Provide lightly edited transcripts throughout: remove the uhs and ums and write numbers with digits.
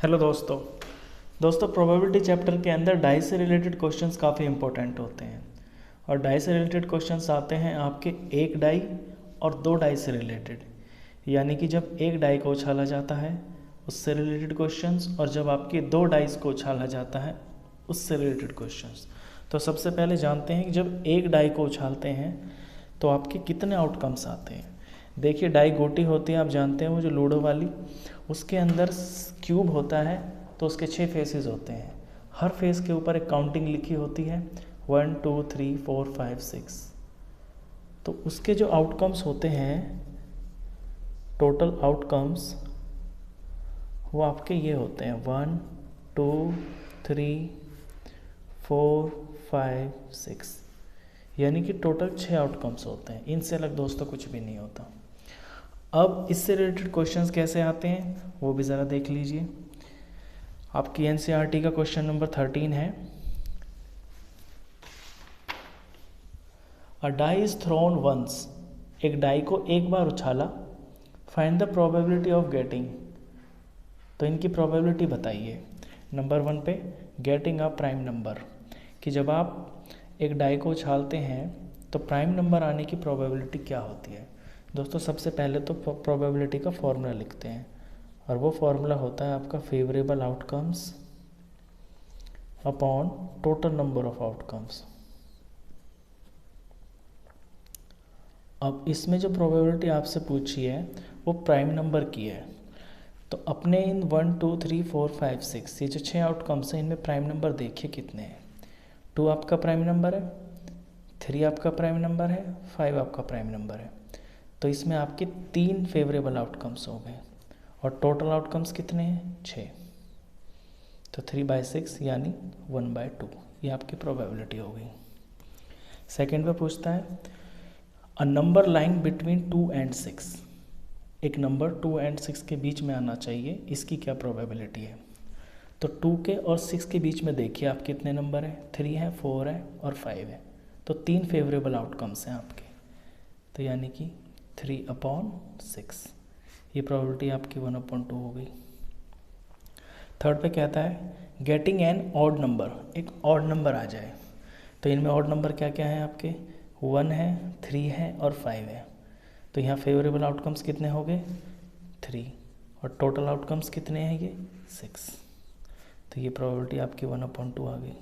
Hello दोस्तों। Probability chapter के अंदर डाई से रिलेटेड क्वेश्चंस काफ़ी इंपॉर्टेंट होते हैं और डाई से रिलेटेड क्वेश्चंस आते हैं आपके एक डाई और दो डाई से रिलेटेड, यानी कि जब एक डाई को उछाला जाता है उससे रिलेटेड क्वेश्चंस और जब आपके दो डाइस को उछाला जाता है उससे रिलेटेड क्वेश्चंस। तो सबसे पहले जानते हैं कि जब एक डाई को उछालते हैं तो आपके कितने आउटकम्स आते हैं। देखिए, डाई गोटी होती है, आप जानते हैं वो जो लूडो वाली, उसके अंदर क्यूब होता है तो उसके 6 फेसेस होते हैं। हर फेस के ऊपर एक काउंटिंग लिखी होती है 1 2 3 4 5 6। तो उसके जो आउटकम्स होते हैं, टोटल आउटकम्स, वो आपके ये होते हैं 1 2 3 4 5 6, यानी कि टोटल 6 आउटकम्स होते हैं। इनसे अलग दोस्तों कुछ भी नहीं होता। अब इससे रिलेटेड क्वेश्चंस कैसे आते हैं वो भी ज़रा देख लीजिए। आपकी एनसीईआरटी का क्वेश्चन नंबर 13 है, a die is thrown once, एक डाई को एक बार उछाला, find the probability of getting. तो इनकी प्रोबेबिलिटी बताइए। नंबर 1 पे गेटिंग अ प्राइम नंबर, कि जब आप एक डाई को उछालते हैं तो प्राइम नंबर आने की प्रोबेबिलिटी क्या होती है। दोस्तों, सबसे पहले तो प्रोबेबिलिटी का फॉर्मूला लिखते हैं और वो फॉर्मूला होता है आपका favourable outcomes upon total number of outcomes. अब इसमें जो प्रोबेबिलिटी आपसे पूछी है वो प्राइम नंबर की है। तो अपने इन 1 2 3 4 5 6 ये जो 6 आउटकम्स हैं, इनमें प्राइम नंबर देखिए कितने हैं। 2 आपका प्राइम नंबर है, 3 आपका प्राइम नंबर है, 5 आपका प्राइम नंबर है। तो इसमें आपके 3 फेवरेबल आउटकम्स हो गए और टोटल आउटकम्स कितने हैं 6। तो 3/6 यानी 1/2, ये आपकी प्रोबेबिलिटी हो गई। सेकेंड पे पूछता है, a number lying between 2 and 6, एक नंबर 2 and 6 के बीच में आना चाहिए, इसकी क्या प्रोबेबिलिटी है। तो 2 के और 6 के बीच में देखिए आप कितने नंबर हैं, 3 है, 4 है और 5 है। तो 3 फेवरेबल आउटकम्स हैं आपके, तो यानी कि 3/6, ये प्रोबेबिलिटी आपकी 1/2 हो गई। थर्ड पे कहता है गेटिंग एन ऑड नंबर, एक ऑड नंबर आ जाए। तो इनमें ऑड नंबर क्या क्या हैं आपके, 1 है, 3 है और 5 है। तो यहाँ फेवरेबल आउटकम्स कितने हो गए 3 और टोटल आउटकम्स कितने हैं ये 6। तो ये प्रोबेबिलिटी आपकी 1/2 आ गई।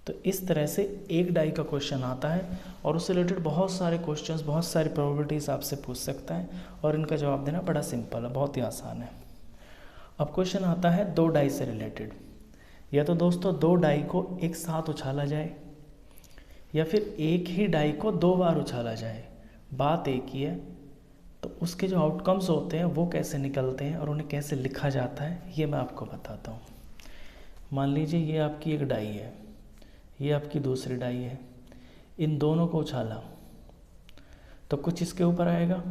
तो इस तरह से एक डाई का क्वेश्चन आता है और उससे रिलेटेड बहुत सारे क्वेश्चंस, बहुत सारी प्रोबेबिलिटीज आपसे पूछ सकता है और इनका जवाब देना बड़ा सिंपल है, बहुत ही आसान है। अब क्वेश्चन आता है दो डाई से रिलेटेड। या तो दोस्तों दो डाई को एक साथ उछाला जाए या फिर एक ही डाई को 2 बार उछाला जाए, बात एक ही है। तो उसके जो आउटकम्स होते हैं वो कैसे निकलते हैं और उन्हें कैसे लिखा जाता है ये मैं आपको बताता हूँ। मान लीजिए ये आपकी एक डाई है, ये आपकी दूसरी डाई है, इन दोनों को उछाला तो कुछ इसके ऊपर आएगा,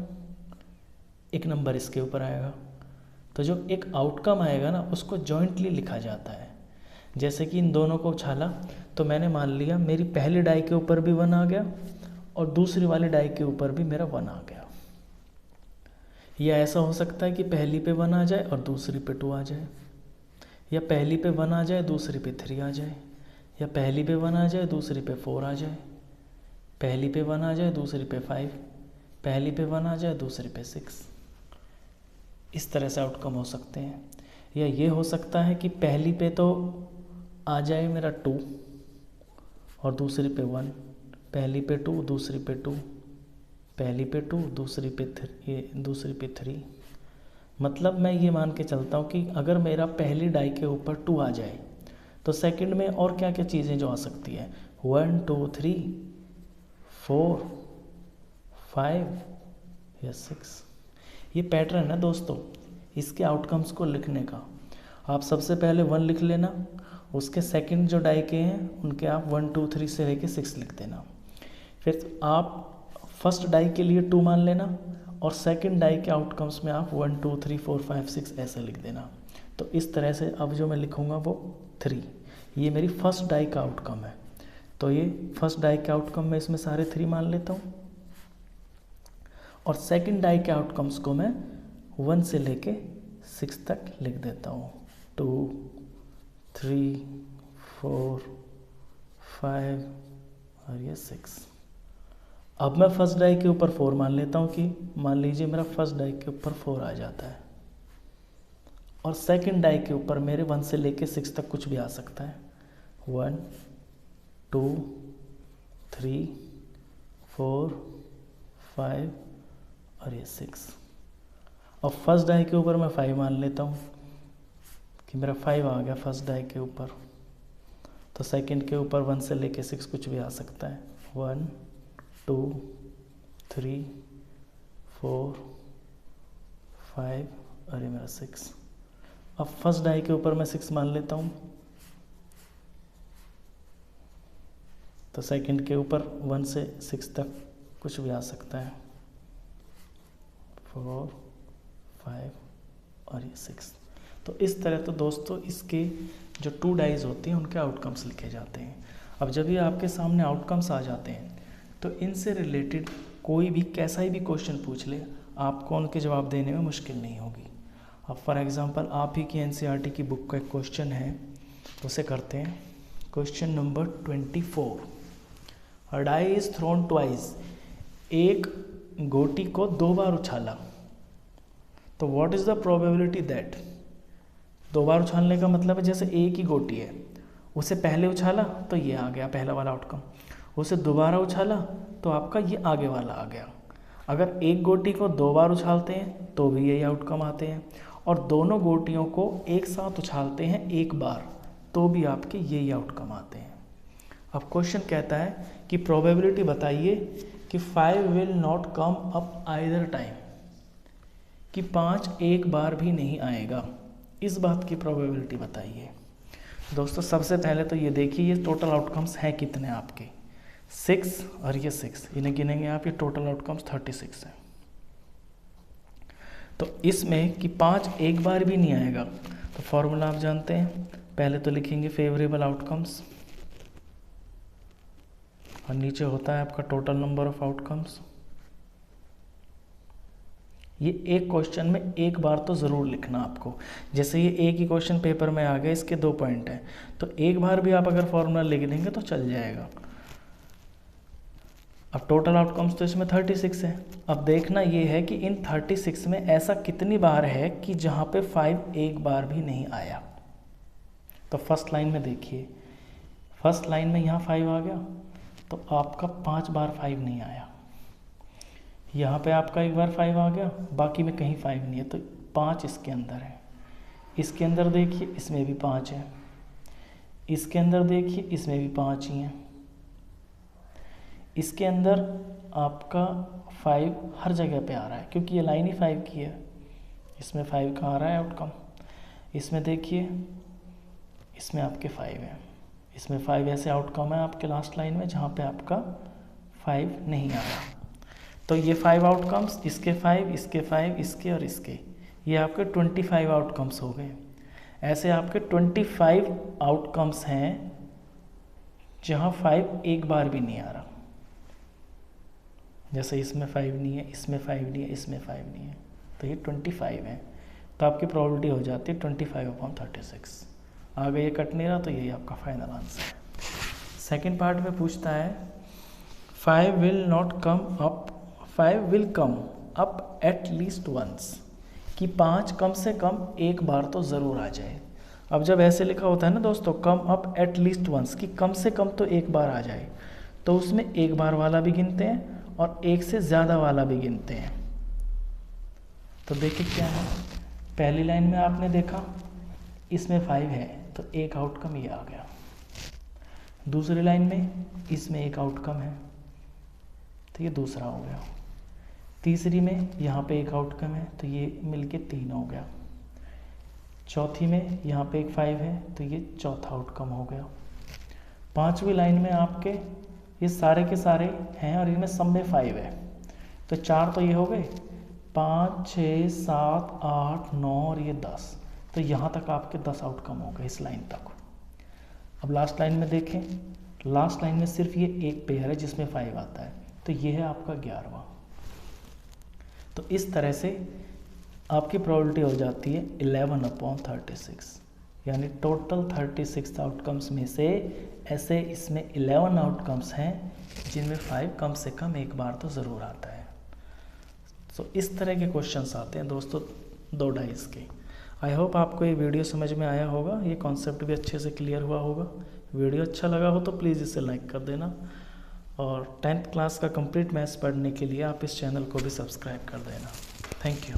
एक नंबर इसके ऊपर आएगा। तो जो एक आउटकम आएगा ना उसको जॉइंटली लिखा जाता है। जैसे कि इन दोनों को उछाला तो मैंने मान लिया मेरी पहली डाई के ऊपर भी 1 आ गया और दूसरी वाली डाई के ऊपर भी मेरा 1 आ गया। या ऐसा हो सकता है कि पहली पे 1 आ जाए और दूसरी पे 2 आ जाए, या पहली पे 1 आ जाए दूसरी पे 3 आ जाए, या पहली पे 1 आ जाए दूसरी पे 4 आ जाए, पहली पे 1 आ जाए दूसरी पे 5, पहली पे 1 आ जाए दूसरी पे 6। इस तरह से आउटकम हो सकते हैं। या ये हो सकता है कि पहली पे तो आ जाए मेरा 2 और दूसरी पे 1, पहली पे 2 दूसरी पे 2, पहली पे 2 दूसरी पे 3, दूसरी पे 3। मतलब मैं ये मान के चलता हूँ कि अगर मेरा पहली डाई के ऊपर 2 आ जाए तो सेकंड में और क्या क्या चीज़ें जो आ सकती है 1 2 3 4 5 या 6। ये पैटर्न है दोस्तों इसके आउटकम्स को लिखने का। आप सबसे पहले 1 लिख लेना, उसके सेकंड जो डाई के हैं उनके आप 1 2 3 से लेके 6 लिख देना। फिर आप फर्स्ट डाई के लिए 2 मान लेना और सेकंड डाई के आउटकम्स में आप 1 2 3 4 5 6 ऐसे लिख देना। तो इस तरह से अब जो मैं लिखूँगा वो 3, ये मेरी फर्स्ट डाई का आउटकम है। तो ये फर्स्ट डाई के आउटकम में इसमें सारे 3 मान लेता हूँ और सेकंड डाई के आउटकम्स को मैं 1 से लेके 6 तक लिख देता हूँ। 2 3 4 5 और ये 6। अब मैं फर्स्ट डाई के ऊपर 4 मान लेता हूँ कि मान लीजिए मेरा फर्स्ट डाई के ऊपर 4 आ जाता है, और सेकंड डाई के ऊपर मेरे 1 से लेके 6 तक कुछ भी आ सकता है। 1 2 3 4 5 और ये 6। अब फर्स्ट डाई के ऊपर मैं 5 मान लेता हूँ कि मेरा 5 आ गया फर्स्ट डाई के ऊपर, तो सेकंड के ऊपर 1 से लेके 6 कुछ भी आ सकता है। 1 2 3 4 5 और ये मेरा 6। अब फर्स्ट डाई के ऊपर मैं 6 मान लेता हूँ, तो सेकंड के ऊपर 1 से 6 तक कुछ भी आ सकता है। 4 5 और ये 6। तो इस तरह तो दोस्तों इसके जो 2 डाइज होती हैं उनके आउटकम्स लिखे जाते हैं। अब जब ये आपके सामने आउटकम्स आ जाते हैं तो इनसे रिलेटेड कोई भी कैसा ही भी क्वेश्चन पूछ ले, आपको उनके जवाब देने में मुश्किल नहीं होगी। अब फॉर एग्जांपल आप ही की एनसीईआरटी की बुक का एक क्वेश्चन है, उसे करते हैं। Question number 24, a die is thrown twice. एक गोटी को 2 बार उछाला, तो what is the probability that. 2 बार उछालने का मतलब है जैसे एक ही गोटी है, उसे पहले उछाला तो ये आ गया पहला वाला आउटकम, उसे दोबारा उछाला तो आपका ये आगे वाला आ गया। अगर एक गोटी को 2 बार उछालते हैं तो भी यही आउटकम आते हैं, और दोनों गोटियों को एक साथ उछालते हैं एक बार तो भी आपके यही आउटकम आते हैं। अब क्वेश्चन कहता है कि प्रोबेबिलिटी बताइए कि 5 will not come up either time, कि 5 एक बार भी नहीं आएगा, इस बात की प्रोबेबिलिटी बताइए। दोस्तों सबसे पहले तो ये देखिए ये टोटल आउटकम्स हैं कितने आपके, 6 और ये 6, इन्हें गिनेंगे आप, ये टोटल आउटकम्स 36 है। तो इसमें कि 5 एक बार भी नहीं आएगा, तो फॉर्मूला आप जानते हैं। पहले तो लिखेंगे फेवरेबल आउटकम्स, और नीचे होता है आपका टोटल नंबर ऑफ आउटकम्स। ये एक क्वेश्चन में एक बार तो ज़रूर लिखना आपको, जैसे ये एक ही क्वेश्चन पेपर में आ गया, इसके 2 पॉइंट हैं, तो एक बार भी आप अगर फॉर्मूला लिख देंगे तो चल जाएगा। अब टोटल आउटकम्स तो इसमें 36 है। अब देखना ये है कि इन 36 में ऐसा कितनी बार है कि जहाँ पे 5 एक बार भी नहीं आया। तो फर्स्ट लाइन में देखिए, फर्स्ट लाइन में यहाँ 5 आ गया, तो आपका 5 बार 5 नहीं आया। यहाँ पे आपका एक बार 5 आ गया, बाकी में कहीं 5 नहीं है, तो 5 इसके अंदर है। इसके अंदर देखिए इसमें भी 5 है, इसके अंदर देखिए इसमें भी 5 ही हैं। इसके अंदर आपका 5 हर जगह पे आ रहा है क्योंकि ये लाइन ही 5 की है। इसमें 5 का आ रहा है आउटकम, इसमें देखिए इसमें आपके 5 है, इसमें 5 ऐसे आउटकम है आपके लास्ट लाइन में जहाँ पे आपका 5 नहीं आया। तो ये 5 आउटकम्स, इसके 5, इसके 5, इसके और इसके, ये आपके 25 आउटकम्स हो गए। ऐसे आपके 25 आउटकम्स हैं जहाँ 5 एक बार भी नहीं आ रहा। जैसे इसमें 5 नहीं है, इसमें 5 नहीं है, इसमें 5 नहीं है, तो ये 25 है। तो आपकी प्रोबेबिलिटी हो जाती है 25/36। आगे ये कट नहीं रहा, तो यही आपका फाइनल आंसर है। सेकेंड पार्ट में पूछता है 5 will come up at least once, कि 5 कम से कम एक बार तो ज़रूर आ जाए। अब जब ऐसे लिखा होता है ना दोस्तों, come up at least once, कि कम से कम तो एक बार आ जाए, तो उसमें एक बार वाला भी गिनते हैं और एक से ज़्यादा वाला भी गिनते हैं। तो देखिए क्या है, पहली लाइन में आपने देखा इसमें 5 है तो एक आउटकम ये आ गया। दूसरी लाइन में इसमें एक आउटकम है तो ये दूसरा हो गया। तीसरी में यहाँ पे एक आउटकम है तो ये मिलके 3 हो गया। चौथी में यहाँ पे एक 5 है तो ये चौथा आउटकम हो गया। पांचवी लाइन में आपके ये सारे के सारे हैं और इनमें सब में 5 है, तो 4 तो ये हो गए, 5 6 7 8 9 और ये 10, तो यहाँ तक आपके 10 आउटकम हो गए इस लाइन तक। अब लास्ट लाइन में देखें, लास्ट लाइन में सिर्फ ये एक पेयर है जिसमें 5 आता है, तो ये है आपका 11वां। तो इस तरह से आपकी प्रोबेबिलिटी हो जाती है 11/36, यानी टोटल 36 आउटकम्स में से ऐसे इसमें 11 आउटकम्स हैं जिनमें 5 कम से कम एक बार तो ज़रूर आता है। सो इस तरह के क्वेश्चंस आते हैं दोस्तों 2 डाइस के। आई होप आपको ये वीडियो समझ में आया होगा, ये कॉन्सेप्ट भी अच्छे से क्लियर हुआ होगा। वीडियो अच्छा लगा हो तो प्लीज़ इसे लाइक कर देना, और 10th क्लास का कंप्लीट मैथ्स पढ़ने के लिए आप इस चैनल को भी सब्सक्राइब कर देना। Thank you.